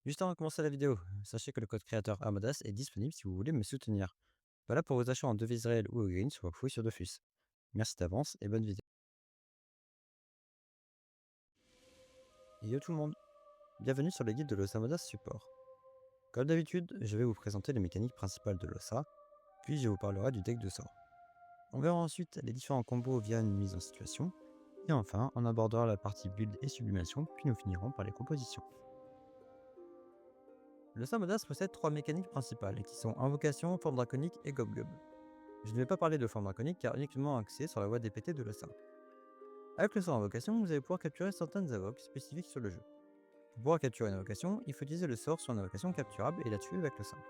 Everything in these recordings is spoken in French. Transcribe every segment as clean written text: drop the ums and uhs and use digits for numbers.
Juste avant de commencer la vidéo, sachez que le code créateur Amadas est disponible si vous voulez me soutenir. Voilà pour vos achats en devises réelles ou au green sur Webfouille sur Dofus. Merci d'avance et bonne vidéo. Et yo tout le monde, bienvenue sur le guide de l'OSA Amadas Support. Comme d'habitude, je vais vous présenter les mécaniques principales de l'OSA, puis je vous parlerai du deck de sort. On verra ensuite les différents combos via une mise en situation, et enfin on abordera la partie build et sublimation, puis nous finirons par les compositions. Le Samadas possède trois mécaniques principales qui sont Invocation, Forme Draconique et Gob-Gob. Je ne vais pas parler de forme draconique car uniquement axé sur la voie DPT de l'OSA. Avec le sort Invocation, vous allez pouvoir capturer certaines invoques spécifiques sur le jeu. Pour pouvoir capturer une invocation, il faut utiliser le sort sur une invocation capturable et la tuer avec le sort.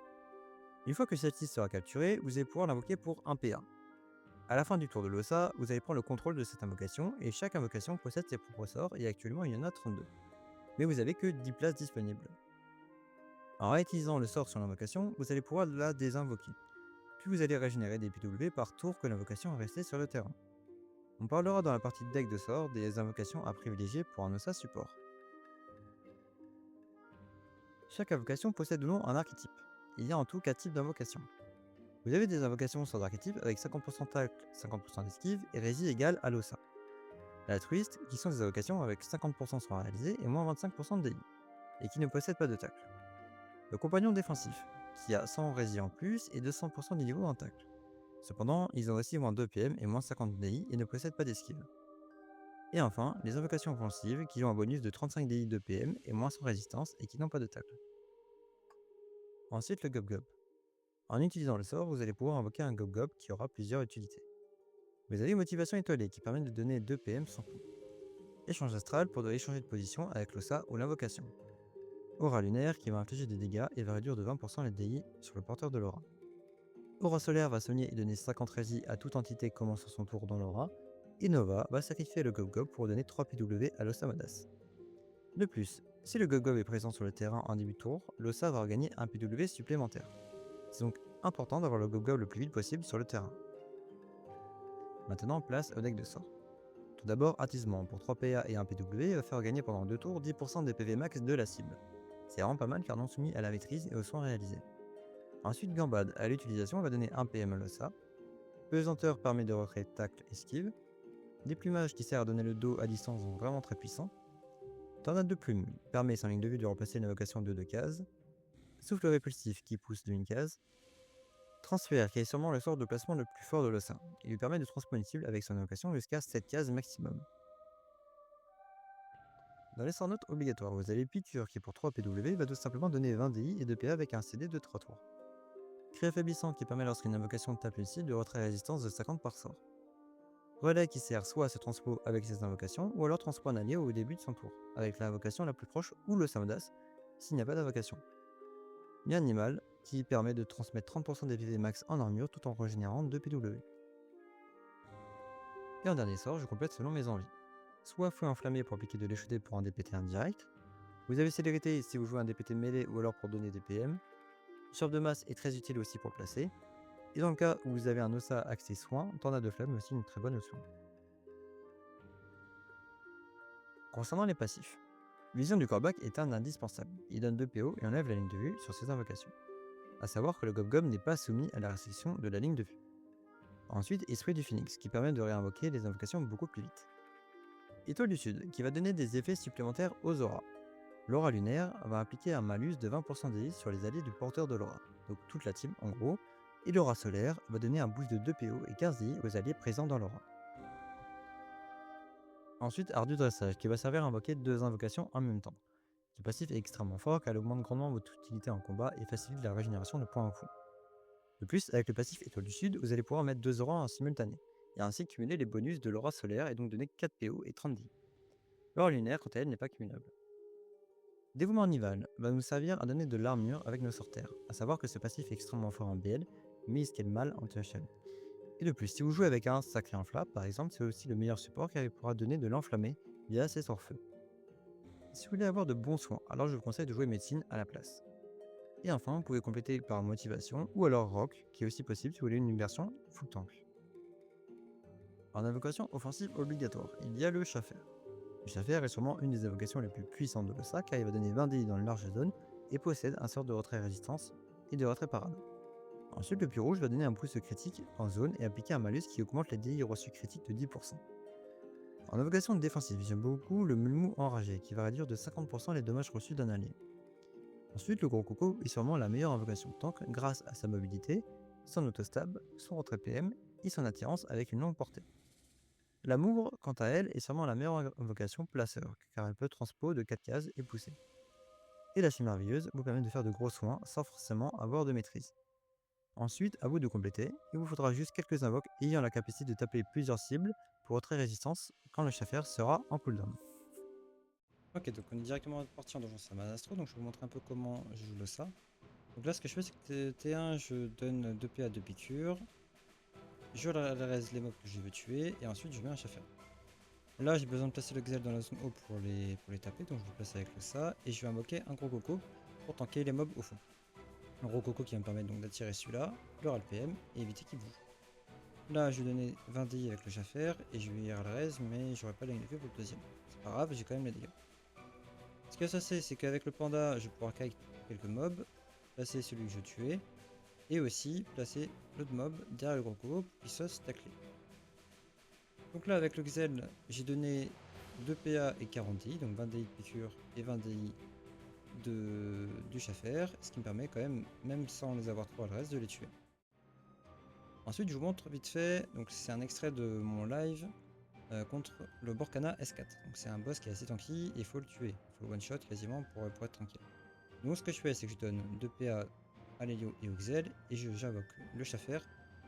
Une fois que celle-ci sera capturée, vous allez pouvoir l'invoquer pour 1 PA. À la fin du tour de l'OSA, vous allez prendre le contrôle de cette invocation et chaque invocation possède ses propres sorts et actuellement il y en a 32. Mais vous n'avez que 10 places disponibles. En réutilisant le sort sur l'invocation, vous allez pouvoir la désinvoquer. Puis vous allez régénérer des PW par tour que l'invocation est restée sur le terrain. On parlera dans la partie deck de sorts des invocations à privilégier pour un OSA support. Chaque invocation possède ou non un archétype. Il y a en tout 4 types d'invocations. Vous avez des invocations sans archétype avec 50% tacle, 50% d'esquive et rési égale à l'OSA. L'altruiste, qui sont des invocations avec 50% sont réalisées et moins 25% de DI, et qui ne possèdent pas de tacle. Le compagnon défensif, qui a 100 rési en plus et 200% de niveau en tacle. Cependant, ils ont aussi moins 2 PM et moins 50 DI et ne possèdent pas d'esquive. Et enfin, les invocations offensives qui ont un bonus de 35 DI de PM et moins 100 résistance et qui n'ont pas de tacle. Ensuite, le Gob-Gob. En utilisant le sort, vous allez pouvoir invoquer un Gob-Gob qui aura plusieurs utilités. Vous avez Motivation étoilée qui permet de donner 2 PM sans coût. Échange astral pour échanger de position avec l'OSA ou l'invocation. Aura lunaire qui va infliger des dégâts et va réduire de 20% les DI sur le porteur de l'aura. Aura solaire va soigner et donner 50 rési à toute entité commençant son tour dans l'aura. Et Nova va sacrifier le Gob-Gob pour donner 3 PW à l'OSA Amadas. De plus, si le Gob-Gob est présent sur le terrain en début de tour, l'OSA va gagner un PW supplémentaire. C'est donc important d'avoir le Gob-Gob le plus vite possible sur le terrain. Maintenant, place au deck de sorts. Tout d'abord, attisement pour 3 PA et 1 PW va faire gagner pendant 2 tours 10% des PV max de la cible. C'est vraiment pas mal car non soumis à la maîtrise et aux soins réalisés. Ensuite, Gambade, à l'utilisation, va donner 1 PM à l'OSA. Pesanteur permet de retrait tacle esquive. Déplumage qui sert à donner le dos à distance, donc vraiment très puissant. Tornade de plume permet sans ligne de vue de remplacer une invocation de 2 cases. Souffle répulsif qui pousse de une case. Transfert qui est sûrement le sort de placement le plus fort de l'OSA. Il lui permet de transposer une cible avec son invocation jusqu'à 7 cases maximum. Dans les sorts notes obligatoires, vous avez Piqûre qui pour 3 PW va tout simplement donner 20 DI et 2 PA avec un CD de 3 tours. Cri affaiblissant qui permet lorsqu'une invocation tape une cible de retrait résistance de 50 par sort. Relais qui sert soit à se transpo avec ses invocations, ou alors transpo un allié au début de son tour, avec l'invocation la plus proche ou le Samadas, s'il n'y a pas d'invocation. Et Animal, qui permet de transmettre 30% des PV max en armure tout en régénérant 2 PW. Et en dernier sort, je complète selon mes envies. Soit fouet enflammé pour appliquer de l'échaudé pour un DPT indirect. Vous avez célérité si vous jouez un DPT mêlé ou alors pour donner des PM. Surf de masse est très utile aussi pour placer. Et dans le cas où vous avez un OSA axé soin, Tornade de flamme est aussi une très bonne option. Concernant les passifs, Vision du Corbac est un indispensable. Il donne 2 PO et enlève la ligne de vue sur ses invocations. A savoir que le Gob-Gob n'est pas soumis à la restriction de la ligne de vue. Ensuite, Esprit du Phoenix qui permet de réinvoquer les invocations beaucoup plus vite. Étoile du Sud qui va donner des effets supplémentaires aux auras. L'aura lunaire va appliquer un malus de 20% des hits sur les alliés du porteur de l'aura, donc toute la team en gros, et l'aura solaire va donner un boost de 2 PO et 15 DI aux alliés présents dans l'aura. Ensuite, Ardu Dressage qui va servir à invoquer 2 invocations en même temps. Ce passif est extrêmement fort car il augmente grandement votre utilité en combat et facilite la régénération de points en fond. De plus, avec le passif Étoile du Sud, vous allez pouvoir mettre 2 auras en simultané, et ainsi cumuler les bonus de l'aura solaire et donc donner 4 PO et 30 DI. L'aura lunaire, quant à elle, n'est pas cumulable. Dévouement Nival va nous servir à donner de l'armure avec nos sorteurs, à savoir que ce passif est extrêmement fort en BL, mais il scale mal en THL. Et de plus, si vous jouez avec un sacré enflamme, par exemple, c'est aussi le meilleur support car il pourra donner de l'enflammé via ses sorts feu. Si vous voulez avoir de bons soins, alors je vous conseille de jouer médecine à la place. Et enfin, vous pouvez compléter par motivation ou alors rock, qui est aussi possible si vous voulez une version full tank. En invocation offensive obligatoire, il y a le Schaffer. Le Schaffer est sûrement une des invocations les plus puissantes de l'OSA car il va donner 20 DI dans une large zone et possède un sort de retrait résistance et de retrait parade. Ensuite, le pieu rouge va donner un boost critique en zone et appliquer un malus qui augmente les dégâts reçus critiques de 10%. En invocation défensive, j'aime beaucoup le Mulmou enragé qui va réduire de 50% les dommages reçus d'un allié. Ensuite, le gros coco est sûrement la meilleure invocation tank grâce à sa mobilité, son autostab, son retrait PM et son attirance avec une longue portée. La Mougre, quant à elle, est sûrement la meilleure invocation placeur, car elle peut transpo de 4 cases et pousser. Et la Chimerveilleuse vous permet de faire de gros soins sans forcément avoir de maîtrise. Ensuite, à vous de compléter, il vous faudra juste quelques invoques ayant la capacité de taper plusieurs cibles pour retrait résistance quand le Schaffer sera en cooldown. Ok, donc on est directement parti en Donjon Salamastro, donc je vais vous montrer un peu comment je joue le ça. Donc là, ce que je fais, c'est que T1, je donne 2 PA, 2 piqûres. Je raise les mobs que je veux tuer, et ensuite je mets un Schaffer. Là, j'ai besoin de placer le Xel dans la zone haut pour les taper, donc je vais le placer avec le ça, et je vais invoquer un gros coco pour tanker les mobs au fond. Un gros coco qui va me permettre donc d'attirer celui-là, le RALPM, et éviter qu'il bouge. Là, je vais donner 20 DI avec le Schaffer, et je vais raise, mais j'aurai pas la effet pour le deuxième. C'est pas grave, j'ai quand même les dégâts. Ce que ça c'est qu'avec le panda, je vais pouvoir kite quelques mobs, placer celui que je tuais, et aussi placer l'autre mob derrière le gros coco pour qu'il soit taclé. Donc là, avec le Xel, j'ai donné 2 PA et 40 DI, donc 20 DI de piqûre et 20 DI du Schaffer, ce qui me permet quand même sans les avoir trop à le reste, de les tuer. Ensuite, je vous montre vite fait, donc c'est un extrait de mon live contre le Borkana S4. Donc c'est un boss qui est assez tanky et il faut le tuer. Il faut le one shot quasiment pour être tranquille. Donc ce que je fais, c'est que je donne 2 PA à l'Helio et au Xel et j'invoque le Schaffer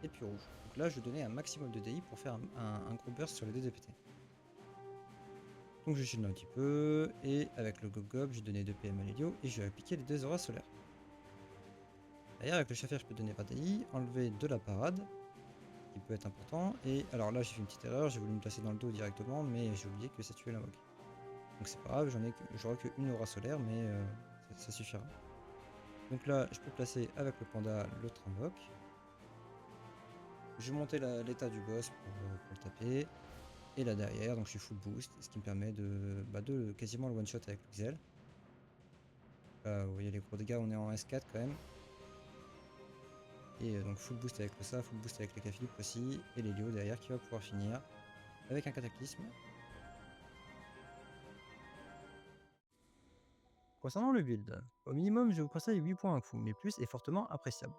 et puis rouge. Donc là, je donnais un maximum de DI pour faire un gros burst sur les deux DPT. Donc je shield un petit peu et avec le Gob, j'ai donné 2 PM à l'Helio et je vais appliquer les 2 auras solaires. D'ailleurs, avec le Schaffer, je peux donner 20 DI, enlever de la parade, qui peut être important. Et alors là, j'ai fait une petite erreur, j'ai voulu me placer dans le dos directement, mais j'ai oublié que ça tuait l'invoque. Donc c'est pas grave, j'aurai qu'une aura solaire, mais ça suffira. Donc là, je peux placer avec le panda l'autre invoque. Je vais monter l'état du boss pour le taper. Et là derrière, donc je suis full boost, ce qui me permet de quasiment le one shot avec le Xel. Là, vous voyez les gros dégâts, on est en S4 quand même. Et donc full boost avec le ça, full boost avec les Cafilip aussi, et l'Helio derrière qui va pouvoir finir avec un cataclysme. Concernant le build, au minimum je vous conseille 8 points Fu, mais plus est fortement appréciable.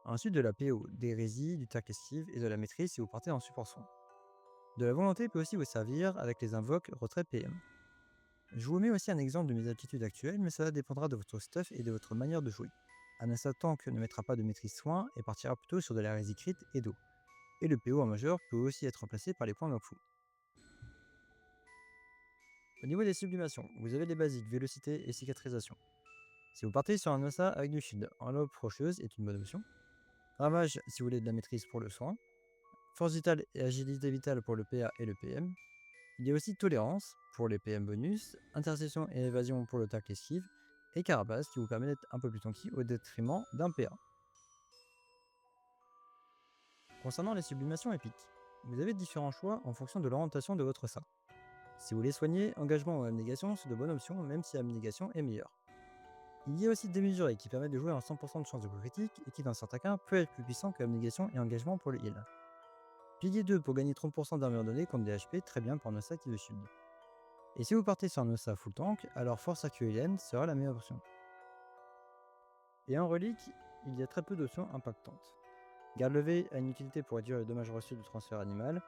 Ensuite de la PO, des hérésies, du tac esquive et de la maîtrise si vous partez en support soin. De la volonté peut aussi vous servir avec les invoques retrait PM. Je vous mets aussi un exemple de mes aptitudes actuelles, mais cela dépendra de votre stuff et de votre manière de jouer. Anassa Tank ne mettra pas de maîtrise soin et partira plutôt sur de la hérésie crit et d'eau. Et le PO en majeur peut aussi être remplacé par les points Gokfu. Au niveau des sublimations, vous avez les basiques vélocité et cicatrisation. Si vous partez sur un Ossa avec du shield, enveloppe rocheuse est une bonne option. Ravage si vous voulez de la maîtrise pour le soin. Force vitale et agilité vitale pour le PA et le PM. Il y a aussi tolérance pour les PM bonus, interception et évasion pour le tac esquive, et carapace qui vous permet d'être un peu plus tanky au détriment d'un PA. Concernant les sublimations épiques, vous avez différents choix en fonction de l'orientation de votre SA. Si vous voulez soigner, engagement ou abnégation sont de bonnes options, même si abnégation est meilleure. Il y a aussi démesuré qui permet de jouer en 100% de chance de coup critique et qui dans certains cas peut être plus puissant que abnégation et engagement pour le heal. Pilier 2 pour gagner 30% d'armure donnée contre des HP, très bien pour un Ossa qui le shield. Et si vous partez sur un Ossa full tank, alors Force Aquilienne sera la meilleure option. Et en relique, il y a très peu d'options impactantes. Garde levée a une utilité pour réduire les dommages reçus du transfert animal.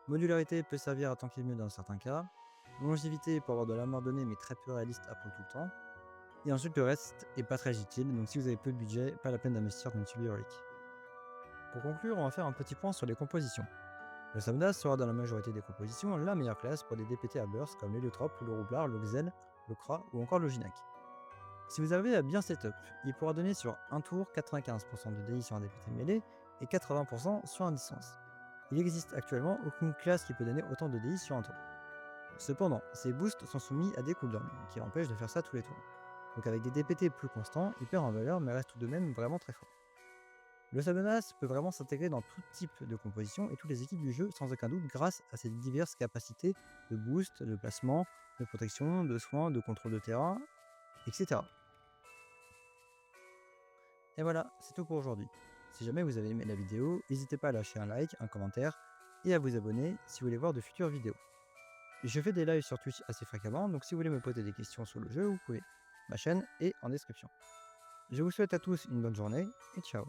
Modularité peut servir à tanker mieux dans certains cas. Longévité pour avoir de l'armure donnée mais très peu réaliste à prendre tout le temps. Et ensuite le reste est pas très utile, donc si vous avez peu de budget, pas la peine d'investir dans une tuile héroïque. Pour conclure, on va faire un petit point sur les compositions. Le Samdas sera dans la majorité des compositions la meilleure classe pour des DPT à burst comme l'Héliotrope, le Roublard, le Xel, le Kra ou encore le Ginac. Si vous avez à bien setup, il pourra donner sur un tour 95% de DI sur un DPT mêlé et 80% sur un distance. Il n'existe actuellement aucune classe qui peut donner autant de DI sur un tour. Cependant, ces boosts sont soumis à des cooldowns, qui empêchent de faire ça tous les tours. Donc avec des DPT plus constants, il perd en valeur mais reste tout de même vraiment très fort. Le Sabonas peut vraiment s'intégrer dans tout type de composition et toutes les équipes du jeu sans aucun doute grâce à ses diverses capacités de boost, de placement, de protection, de soins, de contrôle de terrain, etc. Et voilà, c'est tout pour aujourd'hui. Si jamais vous avez aimé la vidéo, n'hésitez pas à lâcher un like, un commentaire et à vous abonner si vous voulez voir de futures vidéos. Je fais des lives sur Twitch assez fréquemment, donc si vous voulez me poser des questions sur le jeu, vous pouvez. Ma chaîne est en description. Je vous souhaite à tous une bonne journée et ciao.